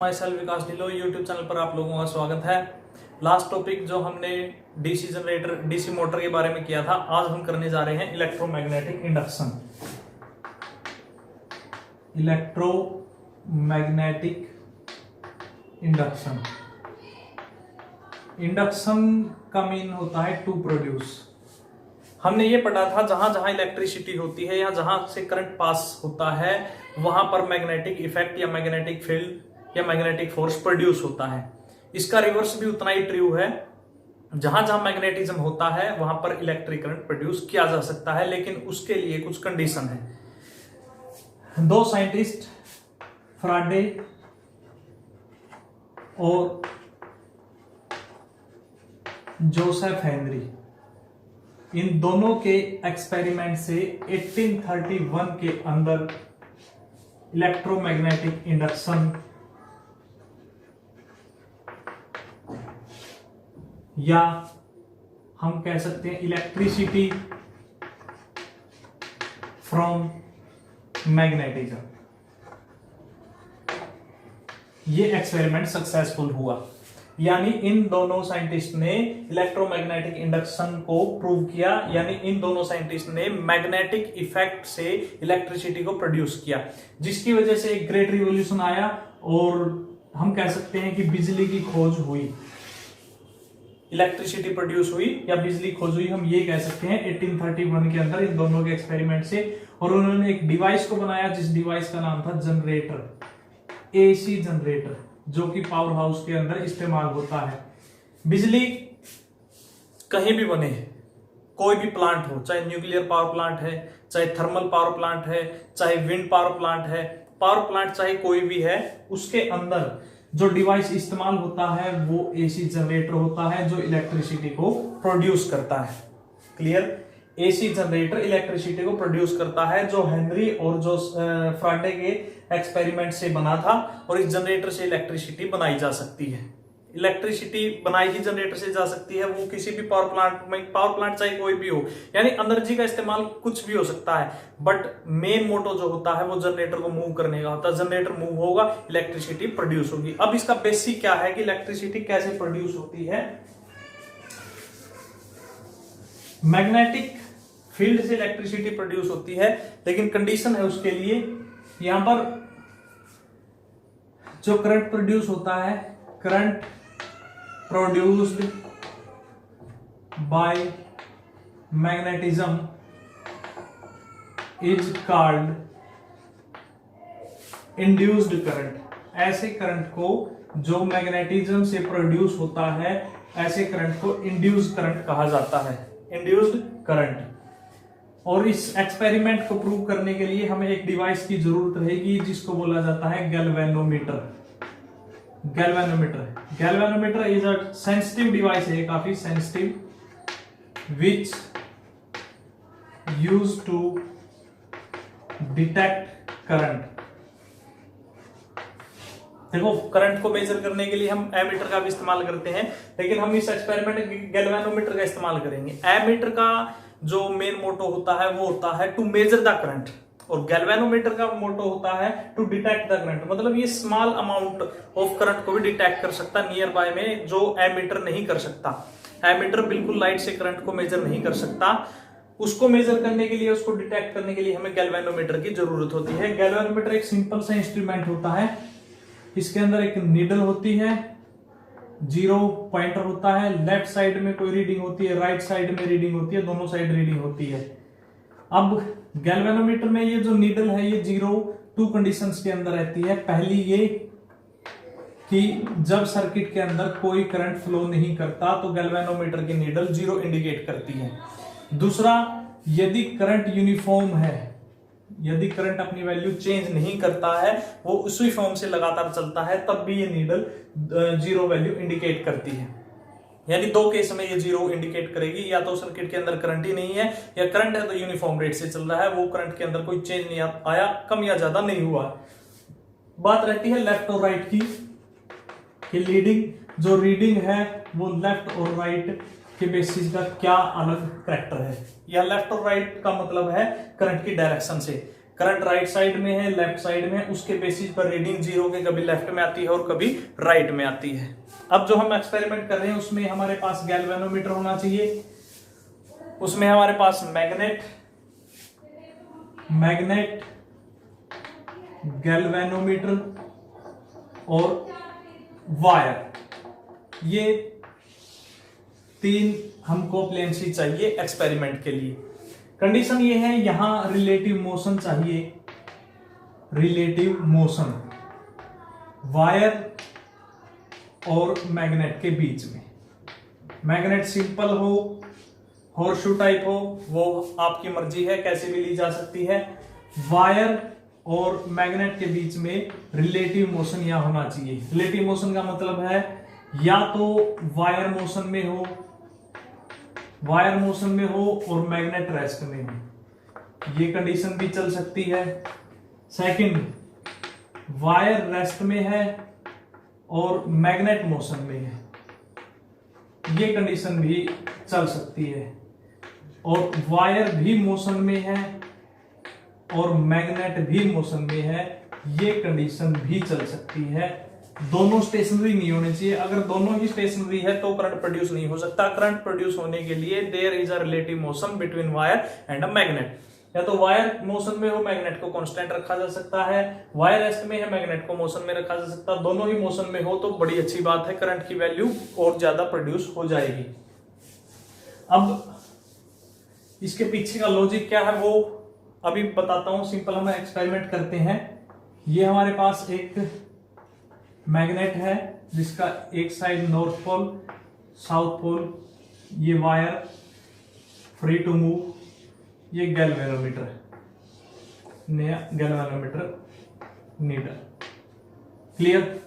My self Vikas Dhillon YouTube channel पर आप लोगों का स्वागत है। लास्ट टॉपिक जो हमने डीसी जनरेटर डीसी मोटर के बारे में किया था, आज हम करने जा रहे हैं electromagnetic induction. Electromagnetic induction, induction का मीन होता है टू प्रोड्यूस। हमने ये पढ़ा था जहां जहां इलेक्ट्रिसिटी होती है या जहां से करंट पास होता है वहां पर मैग्नेटिक इफेक्ट या मैग्नेटिक फील्ड या मैग्नेटिक फोर्स प्रोड्यूस होता है। इसका रिवर्स भी उतना ही ट्रू है, जहां जहां मैग्नेटिज्म होता है वहां पर इलेक्ट्रिक करंट प्रोड्यूस किया जा सकता है, लेकिन उसके लिए कुछ कंडीशन है। दो साइंटिस्ट फैराडे और जोसेफ हेनरी, इन दोनों के एक्सपेरिमेंट से 1831 के अंदर इलेक्ट्रोमैग्नेटिक इंडक्शन या हम कह सकते हैं इलेक्ट्रिसिटी फ्रॉम मैग्नेटिज्म, ये एक्सपेरिमेंट सक्सेसफुल हुआ। यानी इन दोनों साइंटिस्ट ने इलेक्ट्रोमैग्नेटिक इंडक्शन को प्रूव किया, यानी इन दोनों साइंटिस्ट ने मैग्नेटिक इफेक्ट से इलेक्ट्रिसिटी को प्रोड्यूस किया, जिसकी वजह से एक ग्रेट रिवॉल्यूशन आया और हम कह सकते हैं कि बिजली की खोज हुई, इलेक्ट्रिसिटी प्रोड्यूस हुई या बिजली खोज हुई, हम ये कह सकते हैं 1831 के अंदर इन दोनों के एक्सपेरिमेंट से। और उन्होंने एक डिवाइस को बनाया जिस डिवाइस का नाम था जनरेटर, एसी जनरेटर, जो कि पावर हाउस के अंदर इस्तेमाल होता है। बिजली कहीं भी बने, कोई भी प्लांट हो, चाहे न्यूक्लियर पावर प्लांट है, चाहे थर्मल पावर प्लांट है, चाहे विंड पावर प्लांट है, पावर प्लांट चाहे कोई भी है, उसके अंदर जो डिवाइस इस्तेमाल होता है वो एसी जनरेटर होता है जो इलेक्ट्रिसिटी को प्रोड्यूस करता है। क्लियर? एसी जनरेटर इलेक्ट्रिसिटी को प्रोड्यूस करता है, जो हेनरी और जो फैराडे के एक्सपेरिमेंट से बना था, और इस जनरेटर से इलेक्ट्रिसिटी बनाई जा सकती है। इलेक्ट्रिसिटी बनाई ही जनरेटर से जा सकती है, वो किसी भी पावर प्लांट में, पावर प्लांट चाहे कोई भी हो, यानी एनर्जी का इस्तेमाल कुछ भी हो सकता है, बट मेन मोटो जो होता है वो जनरेटर को मूव करने का होता है। जनरेटर मूव होगा, इलेक्ट्रिसिटी प्रोड्यूस होगी। अब इसका बेसिक क्या है कि इलेक्ट्रिसिटी कैसे प्रोड्यूस होती है। मैग्नेटिक फील्ड से इलेक्ट्रिसिटी प्रोड्यूस होती है, लेकिन कंडीशन है उसके लिए, यहां पर जो करंट प्रोड्यूस होता है, current produced by magnetism is called induced current. ऐसे करंट को जो मैग्नेटिज्म से प्रोड्यूस होता है, ऐसे करंट को इंड्यूस्ड करंट कहा जाता है, इंड्यूस्ड करंट। और इस एक्सपेरिमेंट को प्रूव करने के लिए हमें एक डिवाइस की जरूरत रहेगी जिसको बोला जाता है galvanometer. Galvanometer is a sensitive device है, काफी sensitive, which use to detect current. देखो, करंट को मेजर करने के लिए हम एमीटर का भी इस्तेमाल करते हैं, लेकिन हम इस एक्सपेरिमेंट में गैल्वेनोमीटर का इस्तेमाल करेंगे। एमीटर का जो मेन मोटो होता है वो होता है टू मेजर द करंट, और गैल्वेनोमीटर का मोटो होता है टू डिटेक्ट द करंट। मतलब ये स्मॉल अमाउंट ऑफ करंट को भी डिटेक्ट कर सकता है नियर बाय में, जो एमीटर नहीं कर सकता। एमीटर बिल्कुल लाइट से करंट को मेजर नहीं कर सकता, उसको मेजर करने के लिए, उसको डिटेक्ट करने के लिए हमें गैल्वेनोमीटर की जरूरत होती है। गैल्वेनोमीटर एक सिंपल सा इंस्ट्रूमेंट होता है, इसके अंदर एक नीडल होती है, जीरो पॉइंटर होता है, लेफ्ट साइड में कोई रीडिंग होती है, राइट साइड में रीडिंग होती है, दोनों साइड रीडिंग होती है। अब गैल्वेनोमीटर में ये जो नीडल है ये 0-2 कंडीशंस के अंदर रहती है। पहली ये कि जब सर्किट के अंदर कोई करंट फ्लो नहीं करता तो गैल्वेनोमीटर की नीडल 0 इंडिकेट करती है। दूसरा, यदि करंट यूनिफॉर्म है, यदि करंट अपनी वैल्यू चेंज नहीं करता है, वो उसी फॉर्म से लगातार चलता है, तब भी ये नीडल 0 वैल्यू इंडिकेट करती है। यानी दो केस में ये 0 इंडिकेट करेगी, या तो सर्किट के अंदर करंट ही नहीं है, या करंट है तो यूनिफॉर्म रेट से चल रहा है, वो करंट के अंदर कोई चेंज नहीं आया, कम या ज्यादा नहीं हुआ। बात रहती है लेफ्ट और राइट की, कि लीडिंग जो रीडिंग है वो लेफ्ट और राइट के बेसिस का क्या अलग करैक्टर है, या लेफ्ट और राइट का मतलब है करंट की डायरेक्शन से। करंट राइट साइड में है, लेफ्ट साइड में, उसके बेसिस पर रीडिंग जीरो के कभी लेफ्ट में आती है और कभी राइट में आती है। अब जो हम एक्सपेरिमेंट कर रहे हैं उसमें हमारे पास गैल्वेनोमीटर होना चाहिए, उसमें हमारे पास मैग्नेट, गैल्वेनोमीटर और वायर, ये 3 हमको अप्लायंसेस चाहिए एक्सपेरिमेंट के लिए। कंडीशन ये है, यहां रिलेटिव मोशन चाहिए, रिलेटिव मोशन वायर और मैग्नेट के बीच में। मैग्नेट सिंपल हो, हॉर्सशू टाइप हो, वो आपकी मर्जी है, कैसे भी ली जा सकती है। वायर और मैग्नेट के बीच में रिलेटिव मोशन यहां होना चाहिए। रिलेटिव मोशन का मतलब है या तो वायर मोशन में हो, और मैग्नेट रेस्ट में हो, ये कंडीशन भी चल सकती है। सेकंड, वायर रेस्ट में है और मैग्नेट मोशन में है, ये कंडीशन भी चल सकती है। और वायर भी मोशन में है और मैग्नेट भी मोशन में है, ये कंडीशन भी चल सकती है। दोनों स्टेशनरी नहीं होने चाहिए। अगर दोनों ही स्टेशनरी है तो करंट प्रोड्यूस नहीं हो सकता। करंट प्रोड्यूस होने के लिए there is a relative motion between wire and a magnet. या तो वायर मोशन में हो, मैग्नेट को कांस्टेंट रखा जा सकता है, वायर रेस्ट में है, मैग्नेट को मोशन में रखा जा सकता है। दोनों ही मोशन में हो तो बड़ी अच्छी बात है, करंट की वैल्यू और ज्यादा प्रोड्यूस हो जाएगी। अब इसके पीछे का लॉजिक क्या है वो अभी बताता हूं। सिंपल हम एक्सपेरिमेंट करते हैं। ये हमारे पास एक मैग्नेट है जिसका एक side north pole, south pole, ये वायर फ्री टू मूव, ये गैल्वेनोमीटर है, नया गैल्वेनोमीटर नीडल। क्लियर?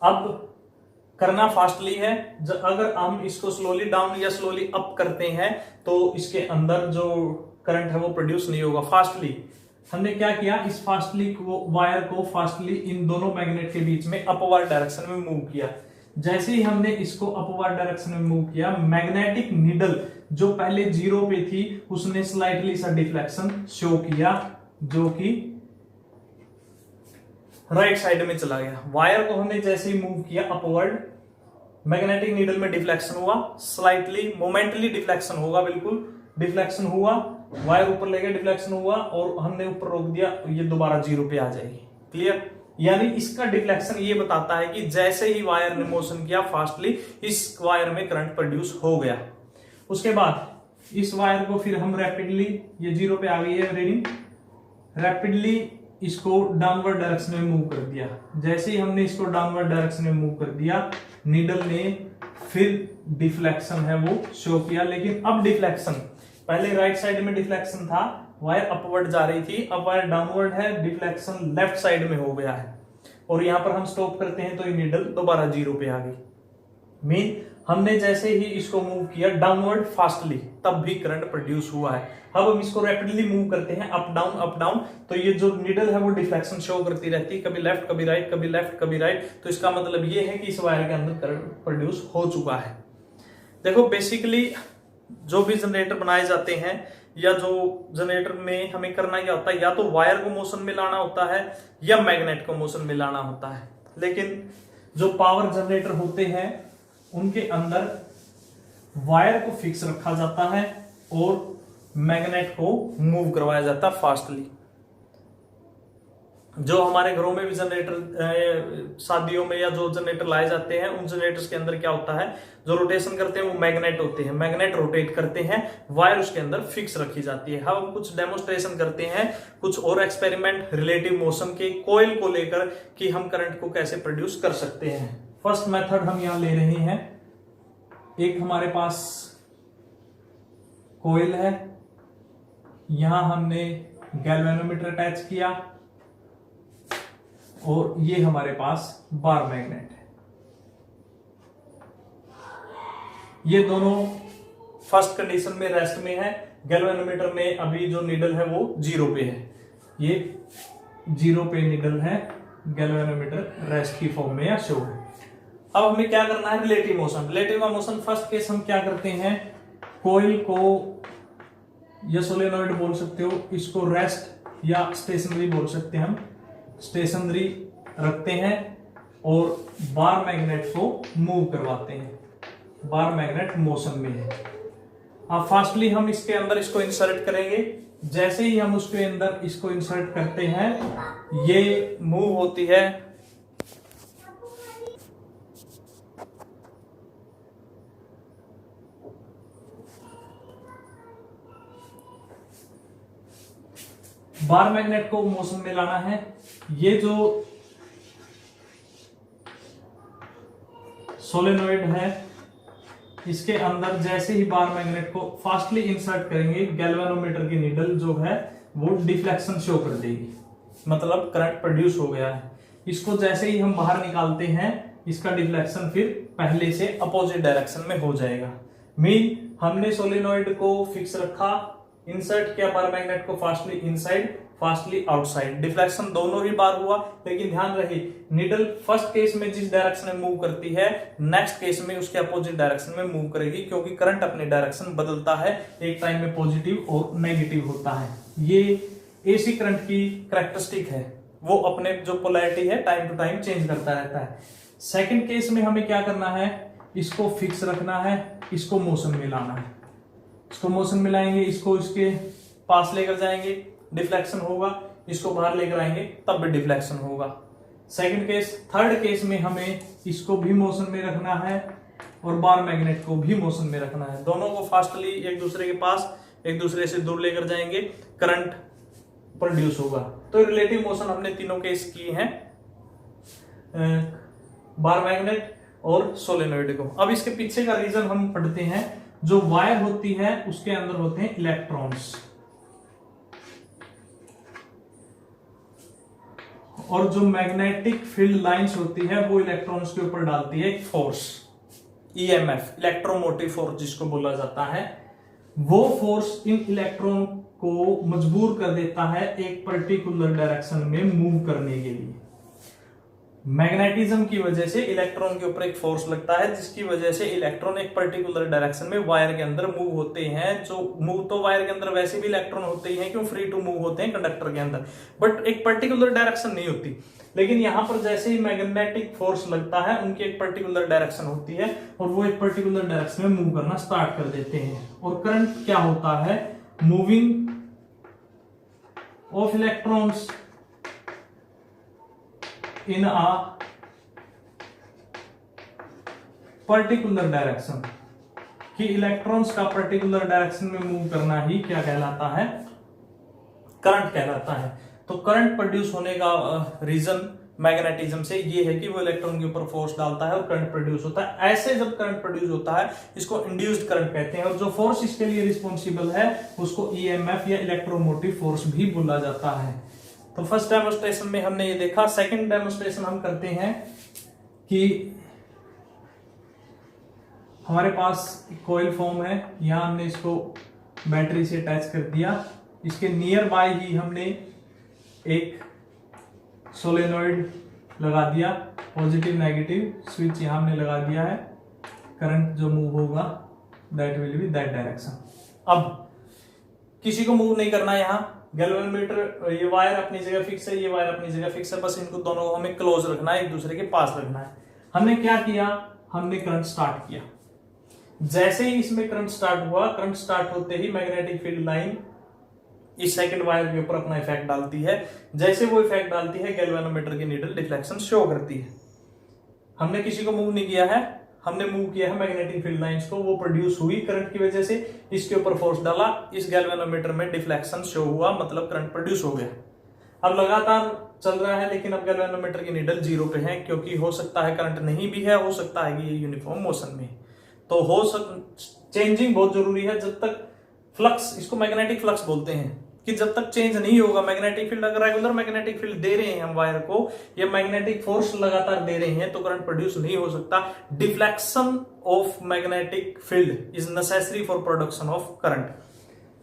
अब करना फास्टली है। अगर हम इसको स्लोली डाउन या स्लोली अप करते हैं तो इसके अंदर जो करंट है वो प्रोड्यूस नहीं होगा। फास्टली हमने क्या किया, इस फास्टली को, वायर को फास्टली इन दोनों मैग्नेट के बीच में अपवर्ड डायरेक्शन में मूव किया। जैसे ही हमने इसको अपवर्ड डायरेक्शन में मूव किया, मैग्नेटिक नीडल जो पहले 0 पे थी उसने स्लाइटली सा डिफ्लेक्शन शो किया, जो कि राइट साइड में चला गया। वायर को हमने जैसे ही मूव किया अपवर्ड, मैग्नेटिक नीडल में डिफ्लेक्शन हुआ, स्लाइटली मोमेंटली डिफ्लेक्शन होगा, बिल्कुल डिफ्लेक्शन हुआ, वायर ऊपर ले गया, डिफ्लेक्शन हुआ और हमने ऊपर रोक दिया, ये दोबारा 0 पे आ जाएगी। क्लियर? यानी इसका डिफ्लेक्शन ये बताता है कि जैसे ही वायर ने मोशन किया फास्टली, इस वायर में करंट प्रोड्यूस हो गया। उसके बाद इस वायर को फिर हम रैपिडली, ये 0 पे आ गई है रीडिंग, रैपिडली इसको डाउनवर्ड डायरेक्शन में मूव कर दिया। जैसे ही हमने इसको डाउनवर्ड डायरेक्शन में मूव कर दिया, नीडल ने फिर डिफ्लेक्शन है वो शो किया। लेकिन अब डिफ्लेक्शन, पहले राइट साइड में डिफ्लेक्शन था, वायर अपवर्ड जा रही थी, अब वायर डाउनवर्ड है, डिफ्लेक्शन लेफ्ट साइड में हो गया है। और यहां पर हम स्टॉप करते हैं तो ये नीडल दोबारा 0 पे आ गई। मीन हमने जैसे ही इसको मूव किया डाउनवर्ड फास्टली, तब भी करंट प्रोड्यूस हुआ है। अब हम इसको रैपिडली मूव करते हैं अप डाउन, तो ये जो नीडल है वो डिफ्लेक्शन शो करती रहती है, कभी लेफ्ट कभी राइट, कभी लेफ्ट कभी राइट। तो इसका मतलब ये है कि इस वायर के अंदर करंट प्रोड्यूस हो चुका है। देखो बेसिकली जो भी जनरेटर बनाए जाते हैं या जो जनरेटर में हमें करना क्या होता है, या तो वायर को मोशन में लाना होता है या मैग्नेट को मोशन में लाना होता है। लेकिन जो पावर जनरेटर होते हैं उनके अंदर वायर को फिक्स रखा जाता है और मैग्नेट को मूव करवाया जाता है फास्टली। जो हमारे घरों में भी जनरेटर, शादियों में या जो जनरेटर लाए जाते हैं, उन जनरेटर्स के अंदर क्या होता है, जो रोटेशन करते हैं वो मैग्नेट होते हैं, मैग्नेट रोटेट करते हैं, वायर उसके अंदर फिक्स रखी जाती है। हम कुछ डेमोस्ट्रेशन करते हैं, कुछ और एक्सपेरिमेंट रिलेटिव मोशन के कोयल को लेकर कि हम करंट को कैसे प्रोड्यूस कर सकते हैं। फर्स्ट मेथड हम यहां ले रहे हैं, एक हमारे पास कोयल है, यहां हमने गैल्वेनोमीटर अटैच किया और ये हमारे पास बार मैग्नेट है। ये दोनों फर्स्ट कंडीशन में रेस्ट में है। गैल्वेनोमीटर में अभी जो नीडल है वो 0 पे है, ये 0 पे नीडल है, गैल्वेनोमीटर रेस्ट की फॉर्म में या शो है। अब हमें क्या करना है, relative motion. Relative motion first case हम क्या करते हैं, कोयल को या सोलेनॉइड बोल सकते हो, इसको रेस्ट या स्टेशनरी बोल सकते हैं हम। स्टेशनरी रखते हैं और बार मैग्नेट को मूव करवाते हैं, बार मैग्नेट मोशन में है। अब फास्टली हम इसके अंदर इसको इंसर्ट करेंगे। जैसे ही हम उसके अंदर इसको इंसर्ट करते हैं ये मूव होती है। बार मैग्नेट को मोशन में लाना है। ये जो सोलेनॉइड है इसके अंदर जैसे ही बार मैग्नेट को फास्टली इंसर्ट करेंगे, गैल्वेनोमीटर की नीडल जो है वो डिफ्लेक्शन शो कर देगी, मतलब करंट प्रोड्यूस हो गया है। इसको जैसे ही हम बाहर निकालते हैं इसका डिफ्लेक्शन फिर पहले से अपोजिट डायरेक्शन में हो जाएगा। मीन हमने सोलेनॉइड को फिक्स रखा, इंसर्ट किया बार मैग्नेट को fastly inside fastly outside, deflection दोनों ही बार हुआ। लेकिन ध्यान रहे नीडल फर्स्ट केस में जिस डायरेक्शन में मूव करती है नेक्स्ट केस में उसके अपोजिट डायरेक्शन में मूव करेगी, क्योंकि करंट अपनी डायरेक्शन बदलता है, एक टाइम में पॉजिटिव और नेगेटिव होता है। ये एसी करंट की कैरेक्टरिस्टिक है, वो अपने जो पोलैरिटी है टाइम टू टाइम चेंज करता रहता है। सेकेंड केस में हमें क्या करना है, इसको फिक्स रखना है, इसको मोशन में लाना है। इसको मोशन में लाएंगे, इसको इसके पास लेकर जाएंगे, डिफ्लेक्शन होगा, इसको बाहर लेकर आएंगे तब भी डिफ्लेक्शन होगा। Second case. थर्ड केस में हमें इसको भी मोशन में रखना है और बार मैग्नेट को भी मोशन में रखना है। दोनों को फास्टली एक दूसरे के पास, एक दूसरे से दूर लेकर जाएंगे, करंट प्रोड्यूस होगा। तो रिलेटिव मोशन हमने तीनों केस किए हैं, बार मैग्नेट और सोलेनॉइड को। अब इसके पीछे का रीजन हम पढ़ते हैं। जो वायर होती है उसके अंदर होते हैं इलेक्ट्रॉन्स, और जो मैग्नेटिक फील्ड लाइंस होती है वो इलेक्ट्रॉन्स के ऊपर डालती है एक फोर्स, ईएमएफ, इलेक्ट्रोमोटिव फोर्स जिसको बोला जाता है। वो फोर्स इन इलेक्ट्रॉन को मजबूर कर देता है एक पर्टिकुलर डायरेक्शन में मूव करने के लिए। मैग्नेटिज्म की वजह से इलेक्ट्रॉन के ऊपर एक फोर्स लगता है जिसकी वजह से इलेक्ट्रॉन एक पर्टिकुलर डायरेक्शन में वायर के अंदर मूव होते हैं। जो मूव तो वायर के अंदर वैसे भी इलेक्ट्रॉन होते ही हैं, क्यों, फ्री टू मूव होते हैं कंडक्टर के अंदर, बट एक पर्टिकुलर डायरेक्शन नहीं होती। लेकिन यहां पर जैसे ही मैग्नेटिक फोर्स लगता है उनकी एक पर्टिकुलर डायरेक्शन होती है और वो एक पर्टिकुलर डायरेक्शन में मूव करना स्टार्ट कर देते हैं। और करंट क्या होता है, moving of electrons in a particular direction, कि इलेक्ट्रॉन्स का पर्टिकुलर डायरेक्शन में मूव करना ही क्या कहलाता है, करंट कहलाता है। तो करंट प्रोड्यूस होने का रीजन मैग्नेटिज्म से ये है कि वो इलेक्ट्रॉन के ऊपर फोर्स डालता है और करंट प्रोड्यूस होता है। ऐसे जब करंट प्रोड्यूस होता है इसको इंड्यूस्ड करंट कहते हैं, और जो फोर्स इसके लिए रिस्पॉन्सिबल है उसको ईएमएफ या इलेक्ट्रोमोटिव फोर्स भी बोला जाता है। तो फर्स्ट डेमोस्ट्रेशन में हमने ये देखा। सेकंड डेमोस्ट्रेशन हम करते हैं कि हमारे पास कॉइल फॉर्म है, यहां हमने इसको बैटरी से अटैच कर दिया, इसके नियर बाय ही हमने एक सोलेनॉइड लगा दिया, पॉजिटिव नेगेटिव स्विच यहां हमने लगा दिया है। करंट जो मूव होगा that will be that direction. अब किसी को मूव नहीं करना, यहाँ गैल्वेनोमीटर, ये वायर अपनी जगह फिक्स है, ये वायर अपनी जगह फिक्स है, बस इनको दोनों को हमें क्लोज रखना है, एक दूसरे के पास रखना है। हमने क्या किया, हमने करंट स्टार्ट किया। जैसे ही इसमें करंट स्टार्ट हुआ, करंट स्टार्ट होते ही मैग्नेटिक फील्ड लाइन इस सेकंड वायर के ऊपर अपना इफेक्ट डालती है। जैसे वो इफेक्ट डालती है गैल्वेनोमीटर की नीडल डिफ्लेक्शन शो करती है। हमने किसी को मूव नहीं किया है, हमने मूव किया है मैग्नेटिक फील्ड लाइंस को, वो प्रोड्यूस हुई करंट की वजह से, इसके ऊपर फोर्स डाला, इस गैल्वेनोमीटर में डिफ्लेक्शन शो हुआ, मतलब करंट प्रोड्यूस हो गया। अब लगातार चल रहा है, लेकिन अब गैल्वेनोमीटर की नीडल जीरो पे है, क्योंकि हो सकता है करंट नहीं भी है, हो सकता है कि ये यूनिफॉर्म मोशन में। तो चेंजिंग बहुत जरूरी है। जब तक फ्लक्स, इसको मैग्नेटिक फ्लक्स बोलते हैं, कि जब तक चेंज नहीं होगा मैग्नेटिक फील्ड, अगर रेगुलर मैग्नेटिक फील्ड दे रहे हैं हम वायर को, या मैग्नेटिक फोर्स लगातार दे रहे हैं, तो करंट प्रोड्यूस नहीं हो सकता। Deflection of magnetic field is necessary for production of current.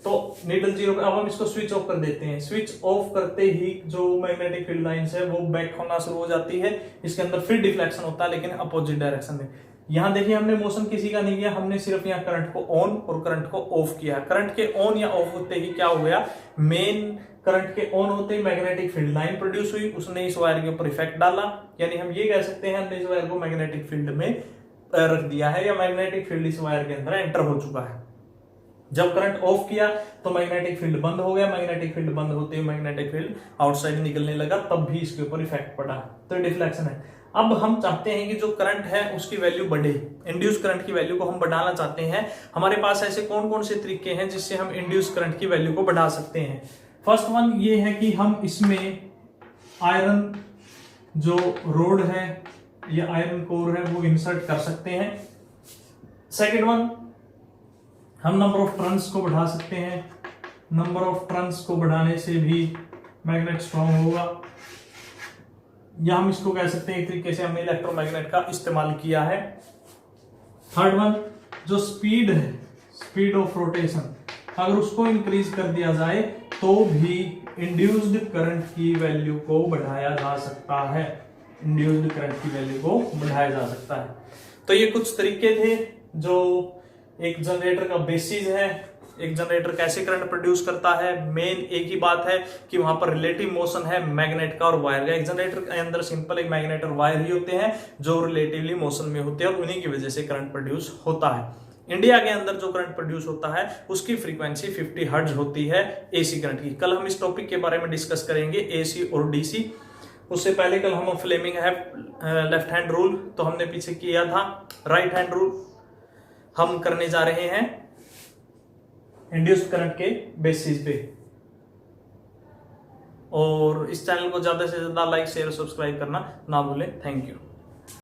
तो नीडल जीरो पे। अब हम इसको स्विच ऑफ कर देते हैं। स्विच ऑफ करते ही जो मैग्नेटिक फील्ड लाइंस है वो बैक होना शुरू हो जाती है, इसके अंदर फिर डिफ्लेक्शन होता है, लेकिन अपोजिट डायरेक्शन में। यहां देखिए हमने मोशन किसी का नहीं किया, हमने सिर्फ यहाँ करंट को ऑन और करंट को ऑफ किया। करंट के ऑन या ऑफ होते ही क्या हो गया, मेन करंट के ऑन होते ही मैग्नेटिक फील्ड लाइन प्रोड्यूस हुई, उसने इस वायर के ऊपर इफेक्ट डाला, यानी हम ये कह सकते हैं हमने इस वायर को मैग्नेटिक फील्ड में रख दिया है या मैग्नेटिक फील्ड इस वायर के अंदर एंटर हो चुका है। जब करंट ऑफ किया तो मैग्नेटिक फील्ड बंद हो गया, मैग्नेटिक फील्ड बंद होते ही मैग्नेटिक फील्ड आउटसाइड निकलने लगा, तब भी इसके ऊपर इफेक्ट पड़ा, तो डिफ्लेक्शन है। अब हम चाहते हैं कि जो करंट है उसकी वैल्यू बढ़े, इंड्यूस करंट की वैल्यू को हम बढ़ाना चाहते हैं। हमारे पास ऐसे कौन कौन से तरीके हैं जिससे हम इंड्यूस करंट की वैल्यू को बढ़ा सकते हैं। फर्स्ट वन ये है कि हम इसमें आयरन जो रोड है या आयरन कोर है वो इंसर्ट कर सकते हैं। सेकेंड वन, हम नंबर ऑफ टर्न्स को बढ़ा सकते हैं, नंबर ऑफ टर्न्स को बढ़ाने से भी मैग्नेट स्ट्रॉन्ग होगा, या हम इसको कह सकते हैं एक तरीके से हमने इलेक्ट्रोमैग्नेट का इस्तेमाल किया है। थर्ड वन, जो स्पीड है, स्पीड ऑफ रोटेशन, अगर उसको इंक्रीज कर दिया जाए तो भी इंड्यूस्ड करंट की वैल्यू को बढ़ाया जा सकता है, इंड्यूस्ड करंट की वैल्यू को बढ़ाया जा सकता है। तो ये कुछ तरीके थे जो एक जनरेटर का बेसिस है, एक जनरेटर कैसे करंट प्रोड्यूस करता है। मेन एक ही बात है कि वहां पर रिलेटिव मोशन है मैग्नेट का और वायर का। एक जनरेटर के अंदर सिंपल एक मैग्नेट और वायर ही होते हैं जो रिलेटिवली मोशन में होते हैं और उन्हीं की वजह से करंट प्रोड्यूस होता है। इंडिया के अंदर जो करंट प्रोड्यूस होता है उसकी फ्रीक्वेंसी 50 हर्ट्ज होती है एसी करंट की। कल हम इस टॉपिक के बारे में डिस्कस करेंगे एसी और डीसी। उससे पहले कल हम फ्लेमिंग है लेफ्ट हैंड रूल तो हमने पीछे किया था, राइट हैंड रूल हम करने जा रहे हैं इंड्यूस्ड करंट के बेसिस पे। और इस चैनल को ज्यादा से ज्यादा लाइक शेयर सब्सक्राइब करना ना भूलें। Thank you.